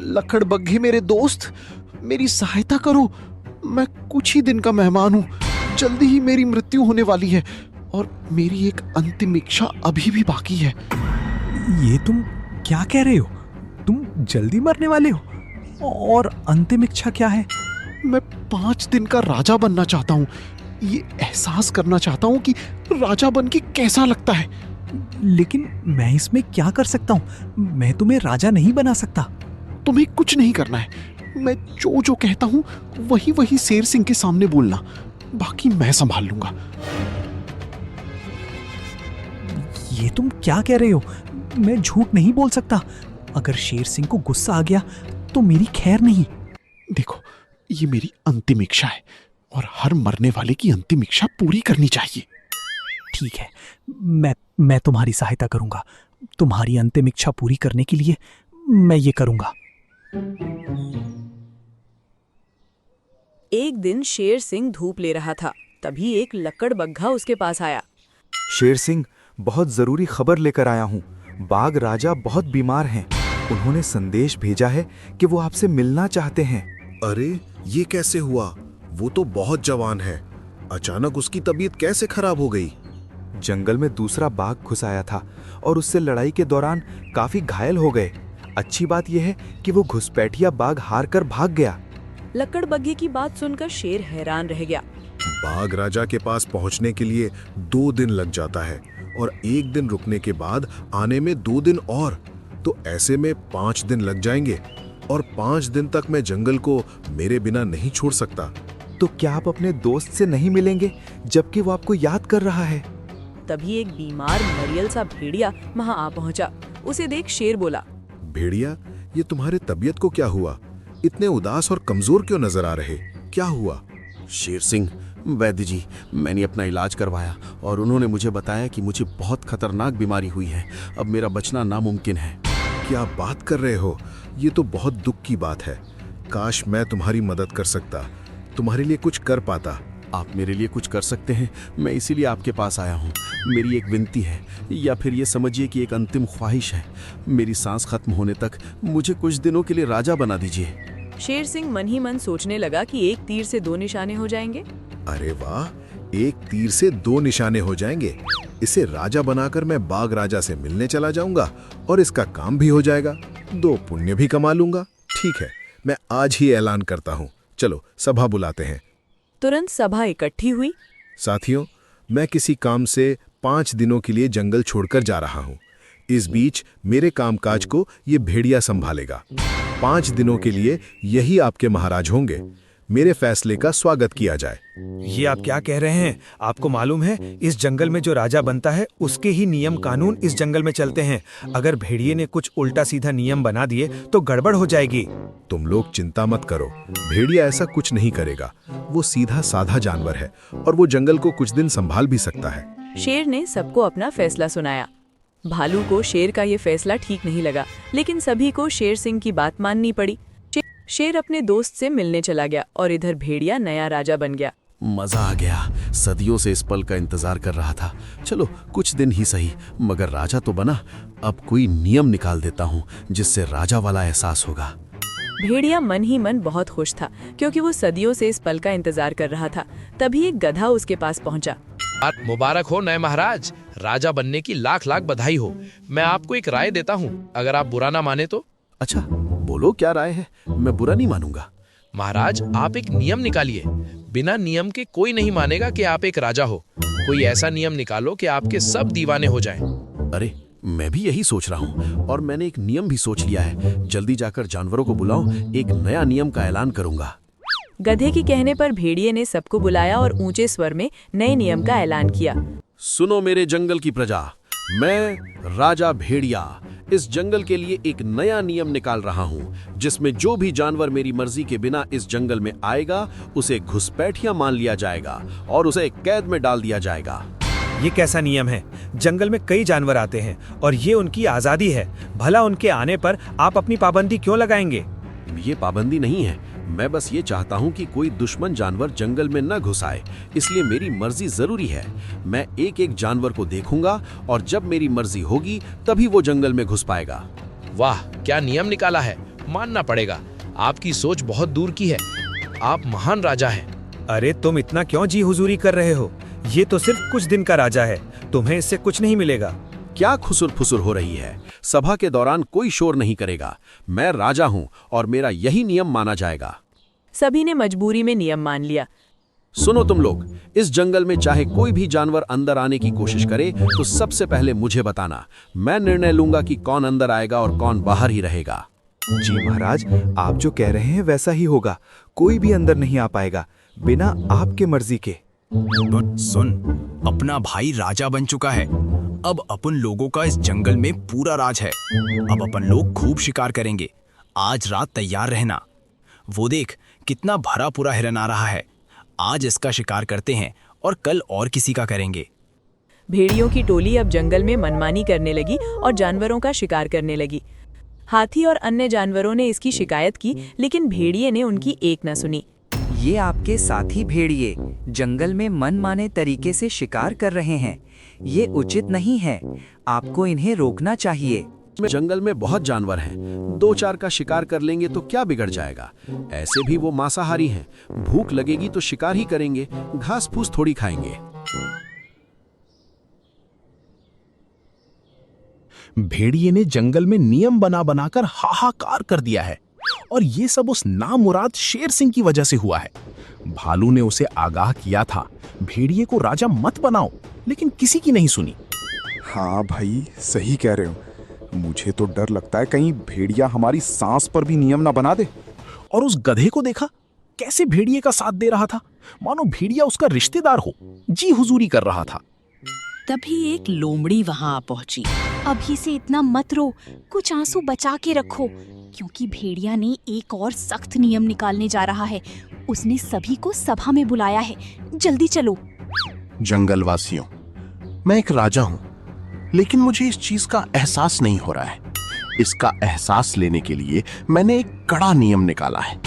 लकड़बग्घे मेरे दोस्त, मेरी सहायता करो। मैं कुछ ही दिन का मेहमान हूँ, जल्दी ही मेरी मृत्यु होने वाली है और मेरी एक अंतिम इच्छा अभी भी बाकी है। ये तुम क्या कह रहे हो? तुम जल्दी मरने वाले हो? और अंतिम इच्छा क्या है? मैं 5 दिन का राजा बनना चाहता हूँ। ये एहसास करना चाहता हूँ कि राजा बन के कैसा लगता है। लेकिन मैं इसमें क्या कर सकता हूँ? मैं तुम्हें राजा नहीं बना सकता। तुम्हें कुछ नहीं करना है। मैं जो जो कहता हूँ वही वही शेर सिंह के सामने बोलना, बाकी मैं संभाल लूंगा। ये तुम क्या कह रहे हो? मैं झूठ नहीं बोल सकता। अगर शेर सिंह को गुस्सा आ गया तो मेरी खैर नहीं। देखो, ये मेरी अंतिम इच्छा है और हर मरने वाले की अंतिम इच्छा पूरी करनी चाहिए। ठीक है, मैं तुम्हारी सहायता करूंगा। तुम्हारी अंतिम इच्छा पूरी करने के लिए मैं ये करूंगा। एक दिन शेर सिंह धूप ले रहा था, तभी एक लकड़बग्घा उसके पास आया। शेर सिंह, बहुत जरूरी खबर लेकर आया हूँ। बाघ राजा बहुत बीमार हैं। उन्होंने संदेश भेजा है कि वो आपसे मिलना चाहते हैं। अरे, ये कैसे हुआ? वो तो बहुत जवान है। अचानक उसकी तबीयत कैसे खराब हो गई? जंगल में दूसरा बाघ घुस आया था और उससे लड़ाई के दौरान काफी घायल हो गए। अच्छी बात यह है कि वो घुसपैठिया बाघ हार कर भाग गया। लकड़बग्घे की बात सुनकर शेर हैरान रह गया। बाघ राजा के पास पहुंचने के लिए 2 दिन लग जाता है और 1 दिन रुकने के बाद आने में 2 दिन और, तो ऐसे में 5 दिन लग जाएंगे और 5 दिन तक मैं जंगल को मेरे बिना नहीं छोड़ सकता। तो क्या आप अपने दोस्त से नहीं मिलेंगे जबकि वो आपको याद कर रहा है? तभी एक बीमार मरियल सा भेड़िया वहां आ पहुंचा। उसे देख शेर बोला, भेड़िया, ये तुम्हारे तबीयत को क्या हुआ? इतने उदास और कमजोर क्यों नजर आ रहे? क्या हुआ? शेर सिंह, वैद्य जी, मैंने अपना इलाज करवाया और उन्होंने मुझे बताया कि मुझे बहुत खतरनाक बीमारी हुई है। अब मेरा बचना नामुमकिन है। क्या बात कर रहे हो? ये तो बहुत दुख की बात है। काश मैं तुम्हारी मदद कर सकता, तुम्हारे लिए कुछ कर पाता। आप मेरे लिए कुछ कर सकते हैं, मैं इसीलिए आपके पास आया हूँ। मेरी एक विनती है, या फिर ये समझिए कि एक अंतिम ख्वाहिश है। मेरी सांस खत्म होने तक मुझे कुछ दिनों के लिए राजा बना दीजिए। शेर सिंह मन ही मन सोचने लगा कि एक तीर से 2 निशाने हो जाएंगे। अरे वाह, एक तीर से 2 निशाने हो जाएंगे। इसे राजा बनाकर मैं बाघ राजा से मिलने चला जाऊंगा और इसका काम भी हो जाएगा। 2 पुण्य भी कमा लूंगा। ठीक है, मैं आज ही ऐलान करता हूँ। चलो सभा बुलाते हैं। तुरंत सभा इकट्ठी हुई। साथियों, मैं किसी काम से 5 दिनों के लिए जंगल छोड़कर जा रहा हूँ। इस बीच मेरे कामकाज को ये भेड़िया संभालेगा। 5 दिनों के लिए यही आपके महाराज होंगे। मेरे फैसले का स्वागत किया जाए। ये आप क्या कह रहे हैं? आपको मालूम है, इस जंगल में जो राजा बनता है उसके ही नियम कानून इस जंगल में चलते हैं। अगर भेड़िए ने कुछ उल्टा सीधा नियम बना दिए तो गड़बड़ हो जाएगी। तुम लोग चिंता मत करो, भेड़िया ऐसा कुछ नहीं करेगा। वो सीधा साधा जानवर है और वो जंगल को कुछ दिन संभाल भी सकता है। शेर ने सबको अपना फैसला सुनाया। भालू को शेर का ये फैसला ठीक नहीं लगा, लेकिन सभी को शेर सिंह की बात माननी पड़ी। शेर अपने दोस्त से मिलने चला गया और इधर भेड़िया नया राजा बन गया। मजा आ गया। सदियों से इस पल का इंतजार कर रहा था। चलो कुछ दिन ही सही, मगर राजा तो बना। अब कोई नियम निकाल देता हूँ जिससे राजा वाला एहसास होगा। भेड़िया मन ही मन बहुत खुश था, क्योंकि वो सदियों से इस पल का इंतजार कर रहा था। तभी एक गधा उसके पास पहुंचा। मुबारक हो नए महाराज, राजा बनने की लाख लाख बधाई हो। मैं आपको एक राय देता हूँ, अगर आप बुरा ना माने तो। अच्छा, बोलो क्या राय है? मैं बुरा नहीं मानूंगा। महाराज, आप एक नियम निकालिए। बिना नियम के कोई नहीं मानेगा कि आप एक राजा हो। कोई ऐसा नियम निकालो कि आपके सब दीवाने हो जाएं। अरे, मैं भी यही सोच रहा हूँ और मैंने एक नियम भी सोच लिया है। जल्दी जाकर जानवरों को बुलाओ, एक नया नियम का ऐलान करूंगा। गधे के कहने पर भेड़िए ने सबको बुलाया और ऊंचे स्वर में नए नियम का ऐलान किया। सुनो मेरे जंगल की प्रजा, मैं राजा भेड़िया इस जंगल के लिए एक नया नियम निकाल रहा हूँ, जिसमें जो भी जानवर मेरी मर्जी के बिना इस जंगल में आएगा उसे घुसपैठिया मान लिया जाएगा और उसे कैद में डाल दिया जाएगा। ये कैसा नियम है? जंगल में कई जानवर आते हैं और ये उनकी आजादी है। भला उनके आने पर आप अपनी पाबंदी क्यों लगाएंगे? ये पाबंदी नहीं है, मैं बस ये चाहता हूँ कि कोई दुश्मन जानवर जंगल में न घुस आए, इसलिए मेरी मर्जी जरूरी है। मैं एक एक जानवर को देखूंगा और जब मेरी मर्जी होगी तभी वो जंगल में घुस पाएगा। वाह, क्या नियम निकाला है। मानना पड़ेगा, आपकी सोच बहुत दूर की है। आप महान राजा हैं। अरे तुम इतना क्यों जी हुजूरी कर रहे हो? ये तो सिर्फ कुछ दिन का राजा है, तुम्हें इससे कुछ नहीं मिलेगा। क्या खुसुर फुसुर हो रही है? सभा के दौरान कोई शोर नहीं करेगा। मैं राजा हूं और मेरा यही नियम माना जाएगा। सभी ने मजबूरी में नियम मान लिया। सुनो तुम लोग, इस जंगल में चाहे कोई भी जानवर अंदर आने की कोशिश करे तो सबसे पहले मुझे बताना। मैं निर्णय लूंगा कि कौन अंदर आएगा और कौन बाहर ही रहेगा। जी महाराज, आप जो कह रहे हैं वैसा ही होगा। कोई भी अंदर नहीं आ पाएगा बिना आपके मर्जी के। सुन, अपना भाई राजा बन चुका है। अब अपन लोगों का इस जंगल में पूरा राज है। अब अपन लोग खूब शिकार करेंगे। आज रात तैयार रहना। वो देख, कितना भरा पूरा हिरन आ रहा है। आज इसका शिकार करते हैं और कल और किसी का करेंगे। भेड़ियों की टोली अब जंगल में मनमानी करने लगी और जानवरों का शिकार करने लगी। हाथी और अन्य जानवरों ने इसकी शिकायत की, लेकिन भेड़िए ने उनकी एक न सुनी। ये आपके साथी भेड़िए जंगल में मनमाने तरीके से शिकार कर रहे हैं। ये उचित नहीं है। आपको इन्हें रोकना चाहिए। जंगल में बहुत जानवर हैं। 2-4 का शिकार कर लेंगे तो क्या बिगड़ जाएगा? ऐसे भी वो मांसाहारी हैं। भूख लगेगी तो शिकार ही करेंगे, घास फूस थोड़ी खाएंगे। भेड़िए ने जंगल में नियम बना बनाकर हाहाकार कर दिया है और ये सब उस नामुराद शेर सिंह की वजह से हुआ है। भालू ने उसे आगाह किया था, भेड़िए को राजा मत बनाओ, लेकिन किसी की नहीं सुनी। हाँ भाई, सही कह रहे हो। मुझे तो डर लगता है कहीं भेड़िया हमारी सांस पर भी नियम ना बना दे। और उस गधे को देखा, कैसे भेड़िए का साथ दे रहा था, मानो भेड़िया उसका रिश्तेदार हो, जी हुजूरी कर रहा था। तभी एक लोमड़ी वहां आ पहुंची। अभी से इतना मत रो, कुछ आंसू बचा के रखो, क्योंकि भेड़िया ने एक और सख्त नियम निकालने जा रहा है। उसने सभी को सभा में बुलाया है। जल्दी चलो। जंगलवासियों, मैं एक राजा हूं, लेकिन मुझे इस चीज का एहसास नहीं हो रहा है। इसका एहसास लेने के लिए मैंने एक कड़ा नियम निकाला है।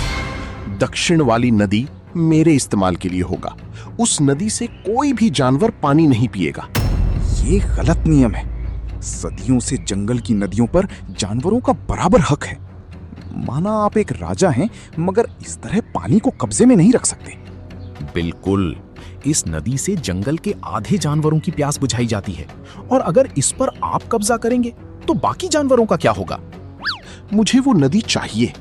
दक्षिण वाली नदी मेरे इस्तेमाल के लिए होगा। उस नदी से कोई भी जानवर पानी नहीं पिएगा। ये गलत नियम है। सदियों से जंगल की नदियों पर जानवरों का बराबर हक है। माना आप एक राजा हैं, मगर इस तरह पानी को कब्जे में नहीं रख सकते। बिल्कुल, इस नदी से जंगल के आधे जानवरों की प्यास बुझाई जाती है, और अगर इस पर आप कब्जा करेंगे तो बाकी जानवरों का क्या होगा? मुझे वो नदी चाहिए।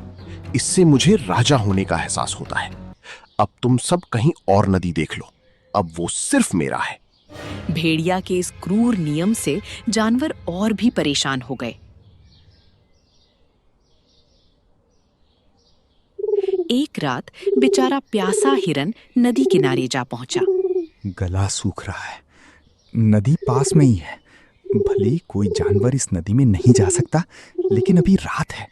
इससे मुझे राजा होने का एहसास होता है। अब तुम सब कहीं और नदी देख लो, अब वो सिर्फ मेरा है। भेड़िया के इस क्रूर नियम से जानवर और भी परेशान हो गए। एक रात बेचारा प्यासा हिरन नदी किनारे जा पहुंचा। गला सूख रहा है। नदी पास में ही है। भले ही कोई जानवर इस नदी में नहीं जा सकता, लेकिन अभी रात है,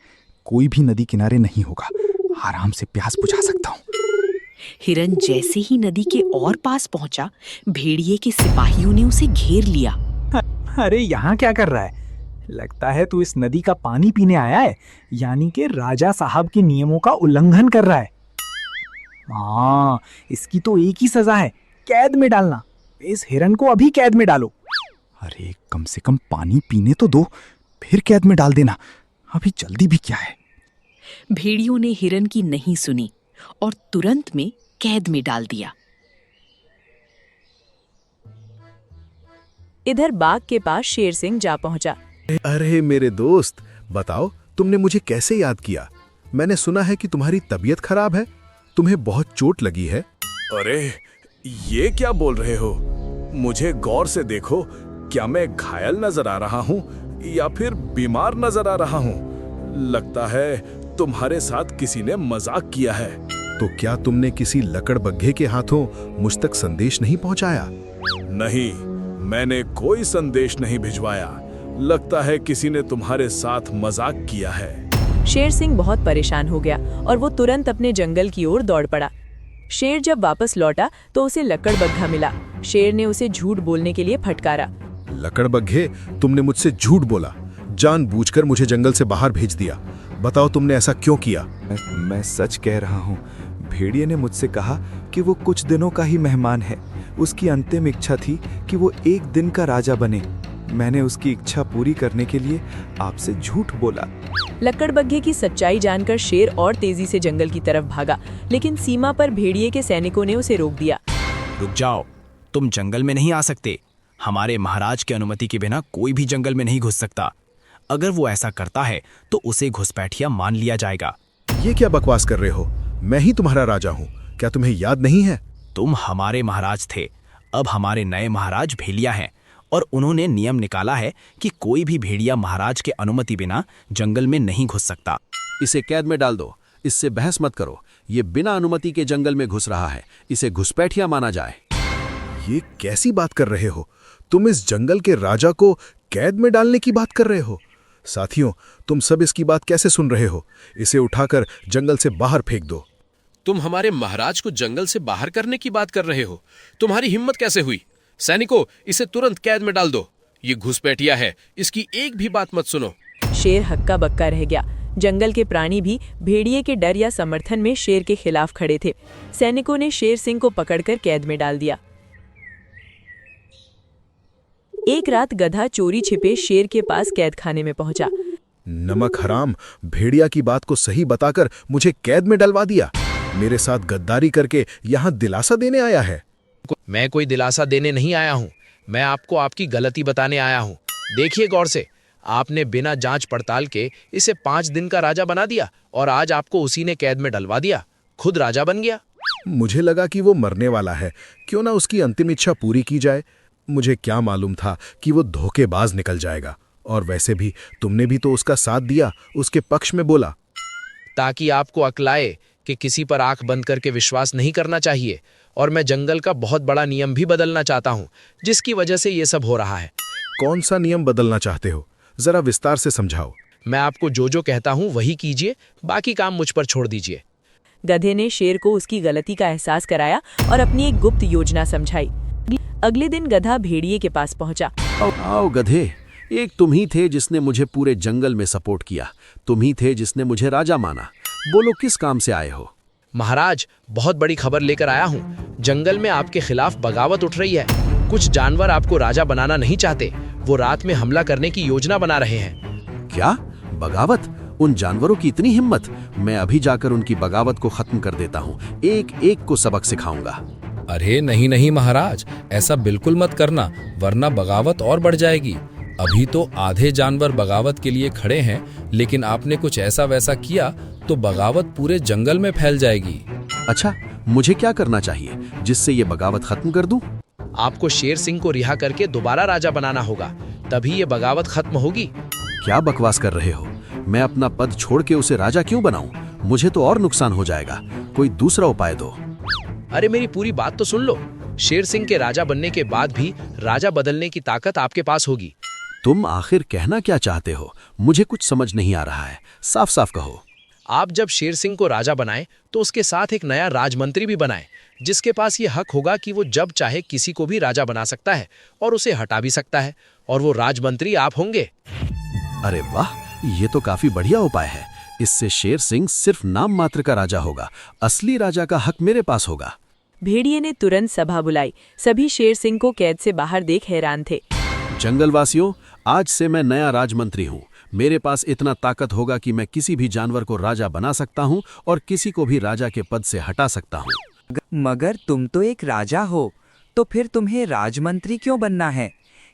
कोई भी नदी किनारे नहीं होगा। आराम से प्यास बुझा सकता हूँ। हिरन जैसे ही नदी के और पास पहुंचा, भेड़िए के सिपाहियों ने उसे घेर लिया। अरे यहाँ क्या कर रहा है? लगता है तू इस नदी का पानी पीने आया है, यानी कि राजा साहब के नियमों का उल्लंघन कर रहा है। हाँ, इसकी तो एक ही सजा है, कैद में डालना। इस हिरन को अभी कैद में डालो। अरे कम से कम पानी पीने तो दो, फिर कैद में डाल देना। अभी जल्दी भी क्या है। भेड़ियों ने हिरन की नहीं सुनी और तुरंत में कैद में डाल दिया। इधर बाग के पास शेर सिंह जा पहुंचा। अरे मेरे दोस्त, बताओ तुमने मुझे कैसे याद किया? मैंने सुना है कि तुम्हारी तबीयत खराब है, तुम्हें बहुत चोट लगी है। अरे ये क्या बोल रहे हो? मुझे गौर से देखो, क्या मैं घायल नजर आ रहा हूँ या फिर बीमार नजर आ रहा हूँ? लगता है तुम्हारे साथ किसी ने मजाक किया है। तो क्या तुमने किसी लकड़बग्घे के हाथों मुझ तक संदेश नहीं पहुंचाया? नहीं, मैंने कोई संदेश नहीं भिजवाया। लगता है किसी ने तुम्हारे साथ मजाक किया है। शेर सिंह बहुत परेशान हो गया और वो तुरंत अपने जंगल की ओर दौड़ पड़ा। शेर जब वापस लौटा तो उसे लकड़बग्घा मिला। शेर ने उसे झूठ बोलने के लिए फटकारा। लकड़बग्घे, तुमने मुझसे झूठ बोला, जानबूझकर मुझे जंगल से बाहर भेज दिया। बताओ तुमने ऐसा क्यों किया? मैं सच कह रहा हूँ। भेड़िए ने मुझसे कहा कि वो कुछ दिनों का ही मेहमान है। उसकी अंतिम इच्छा थी कि वो एक दिन का राजा बने। मैंने उसकी इच्छा पूरी करने के लिए आपसे झूठ बोला। लकड़बग्घे की सच्चाई जानकर शेर और तेजी से जंगल की तरफ भागा, लेकिन सीमा पर भेड़िए के सैनिकों ने उसे रोक दिया। रुक जाओ, तुम जंगल में नहीं आ सकते। हमारे महाराज की अनुमति के बिना कोई भी जंगल में नहीं घुस सकता। अगर वो ऐसा करता है तो उसे घुसपैठिया मान लिया जाएगा। ये क्या बकवास कर रहे हो? मैं ही तुम्हारा राजा हूँ, क्या तुम्हें याद नहीं है? तुम हमारे महाराज थे, अब हमारे नए महाराज भेड़िया हैं और उन्होंने नियम निकाला है कि कोई भी भेड़िया महाराज के अनुमति बिना जंगल में नहीं घुस सकता। इसे कैद में डाल दो, इससे बहस मत करो। ये बिना अनुमति के जंगल में घुस रहा है, इसे घुसपैठिया माना जाए। ये कैसी बात कर रहे हो? तुम इस जंगल के राजा को कैद में डालने की बात कर रहे हो? साथियों, तुम सब इसकी बात कैसे सुन रहे हो? इसे उठाकर जंगल से बाहर फेंक दो। तुम हमारे महाराज को जंगल से बाहर करने की बात कर रहे हो? तुम्हारी हिम्मत कैसे हुई? सैनिकों, इसे तुरंत कैद में डाल दो। ये घुसपैठिया है, इसकी एक भी बात मत सुनो। शेर हक्का बक्का रह गया। जंगल के प्राणी भी भेड़िए के डर या समर्थन में शेर के खिलाफ खड़े थे। सैनिकों ने शेर सिंह को पकड़कर कैद में डाल दिया। एक रात गधा चोरी छिपे शेर के पास कैद खाने में पहुंचा। नमक हराम, भेड़िया की बात को सही बताकर मुझे कैद में डलवा दिया। मेरे साथ गद्दारी करके यहाँ दिलासा देने आया है। मैं कोई दिलासा देने नहीं आया हूँ, मैं आपको आपकी गलती बताने आया हूँ। देखिए गौर से, आपने बिना जांच पड़ताल के इसे 5 दिन का राजा बना दिया और आज आपको उसी ने कैद में डलवा दिया। खुद राजा बन गया। मुझे लगा कि वो मरने वाला है, क्यों ना उसकी अंतिम इच्छा पूरी की जाए। मुझे क्या मालूम था कि वो धोखेबाज निकल जाएगा। और वैसे भी तुमने भी तो उसका साथ दिया, उसके पक्ष में बोला। ताकि आपको अकलाए कि किसी पर आंख बंद करके विश्वास नहीं करना चाहिए। और मैं जंगल का बहुत बड़ा नियम भी बदलना चाहता हूँ, जिसकी वजह से ये सब हो रहा है। कौन सा नियम बदलना चाहते हो? जरा विस्तार से समझाओ। मैं आपको जो कहता हूँ वही कीजिए, बाकी काम मुझ पर छोड़ दीजिए। गधे ने शेर को उसकी गलती का एहसास कराया और अपनी एक गुप्त योजना समझाई। अगले दिन गधा भेड़िए के पास पहुंचा। आओ गधे, एक तुम ही थे जिसने मुझे पूरे जंगल में सपोर्ट किया। तुम ही थे जिसने मुझे राजा माना। बोलो, किस काम से आए हो? महाराज, बहुत बड़ी खबर लेकर आया हूँ। जंगल में आपके खिलाफ बगावत उठ रही है। कुछ जानवर आपको राजा बनाना नहीं चाहते, वो रात में हमला करने की योजना बना रहे हैं। क्या बगावत? उन जानवरों की इतनी हिम्मत? मैं अभी जाकर उनकी बगावत को खत्म कर देता हूँ। एक एक को सबक सिखाऊंगा। अरे नहीं नहीं महाराज, ऐसा बिल्कुल मत करना, वरना बगावत और बढ़ जाएगी। अभी तो आधे जानवर बगावत के लिए खड़े हैं, लेकिन आपने कुछ ऐसा वैसा किया तो बगावत पूरे जंगल में फैल जाएगी। अच्छा, मुझे क्या करना चाहिए जिससे ये बगावत खत्म कर दूं? आपको शेर सिंह को रिहा करके दोबारा राजा बनाना होगा, तभी ये बगावत खत्म होगी। क्या बकवास कर रहे हो? मैं अपना पद छोड़ के उसे राजा क्यों बनाऊं? मुझे तो और नुकसान हो जाएगा। कोई दूसरा उपाय दो। अरे मेरी पूरी बात तो सुन लो। शेर सिंह के राजा बनने के बाद भी राजा बदलने की ताकत आपके पास होगी। तुम आखिर कहना क्या चाहते हो? मुझे कुछ समझ नहीं आ रहा है, साफ साफ कहो। आप जब शेर सिंह को राजा बनाएं तो उसके साथ एक नया राजमंत्री भी बनाएं, जिसके पास ये हक होगा कि वो जब चाहे किसी को भी राजा बना सकता है और उसे हटा भी सकता है, और वो राजमंत्री आप होंगे। अरे वाह, ये तो काफी बढ़िया उपाय है। इससे शेर सिंह सिर्फ नाम मात्र का राजा होगा, असली राजा का हक मेरे पास होगा। भेड़िए ने तुरंत सभा बुलाई। सभी शेर सिंह को कैद से बाहर देख हैरान थे। जंगलवासियों, आज से मैं नया राजमंत्री हूँ। मेरे पास इतना ताकत होगा कि मैं किसी भी जानवर को राजा बना सकता हूँ और किसी को भी राजा के पद से हटा सकता हूँ। मगर तुम तो एक राजा हो, तो फिर तुम्हें राजमंत्री क्यों बनना है?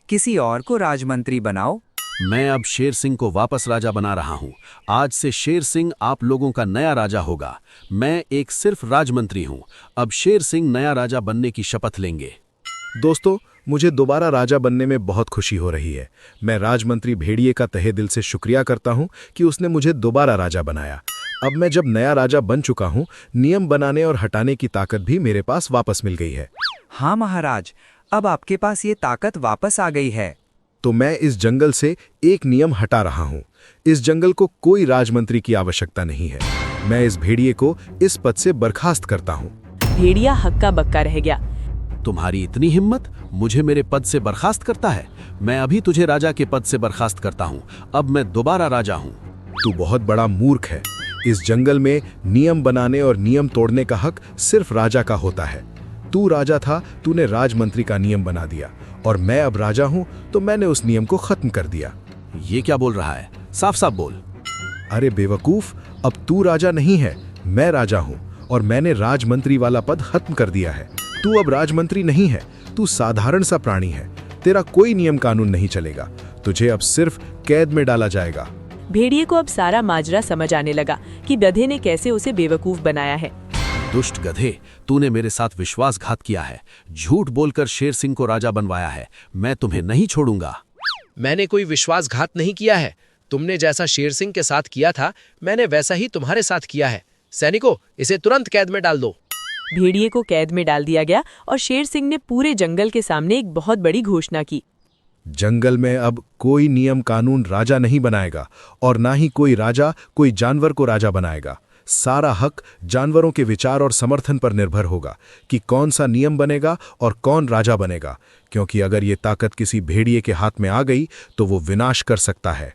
किसी और को राजमंत्री बनाओ। मैं अब शेर सिंह को वापस राजा बना रहा हूँ। आज से शेर सिंह आप लोगों का नया राजा होगा। मैं एक सिर्फ राजमंत्री हूँ। अब शेर सिंह नया राजा बनने की शपथ लेंगे। दोस्तों, मुझे दोबारा राजा बनने में बहुत खुशी हो रही है। मैं राजमंत्री भेड़िए का तहे दिल से शुक्रिया करता हूँ कि उसने मुझे दोबारा राजा बनाया। अब मैं जब नया राजा बन चुका हूँ, नियम बनाने और हटाने की ताकत भी मेरे पास वापस मिल गई है। हाँ महाराज, अब आपके पास ये ताकत वापस आ गई है। तो मैं इस जंगल से एक नियम हटा रहा हूँ। इस जंगल को कोई राजमंत्री की आवश्यकता नहीं है। मैं इस भेड़िए को इस पद से बर्खास्त करता हूँ। भेड़िया हक्का बक्का रह गया। तुम्हारी इतनी हिम्मत, मुझे मेरे पद से बर्खास्त करता है? मैं अभी तुझे राजा के पद से बर्खास्त करता हूँ। अब मैं दोबारा राजा हूँ। तू बहुत बड़ा मूर्ख है। इस जंगल में नियम बनाने और नियम तोड़ने का हक सिर्फ राजा का होता है। तू राजा था, तूने राजमंत्री का नियम बना दिया और मैं अब राजा हूं तो मैंने उस नियम को खत्म कर दिया। ये क्या बोल रहा है? साफ साफ बोल। अरे बेवकूफ, अब तू राजा नहीं है, मैं राजा हूं और मैंने राजमंत्री वाला पद खत्म कर दिया है। तू अब राजमंत्री नहीं है, तू साधारण सा प्राणी है। तेरा कोई नियम कानून नहीं चलेगा, तुझे अब सिर्फ कैद में डाला जाएगा। भेड़िए को अब सारा माजरा समझ आने लगा कि गधे ने कैसे उसे बेवकूफ बनाया है। दुष्ट गधे, तूने मेरे साथ विश्वासघात किया है, झूठ बोलकर शेर सिंह को राजा बनवाया है। मैं तुम्हें नहीं छोड़ूंगा। मैंने कोई विश्वासघात नहीं किया है। तुमने जैसा शेर सिंह के साथ किया था, मैंने वैसा ही तुम्हारे साथ किया है। सैनिकों, इसे तुरंत कैद में डाल दो। भेड़िए को कैद में डाल दिया गया और शेर सिंह ने पूरे जंगल के सामने एक बहुत बड़ी घोषणा की। जंगल में अब कोई नियम कानून राजा नहीं बनाएगा और ना ही कोई राजा कोई जानवर को राजा बनाएगा। सारा हक जानवरों के विचार और समर्थन पर निर्भर होगा कि कौन सा नियम बनेगा और कौन राजा बनेगा, क्योंकि अगर ये ताकत किसी भेड़िए के हाथ में आ गई तो वो विनाश कर सकता है।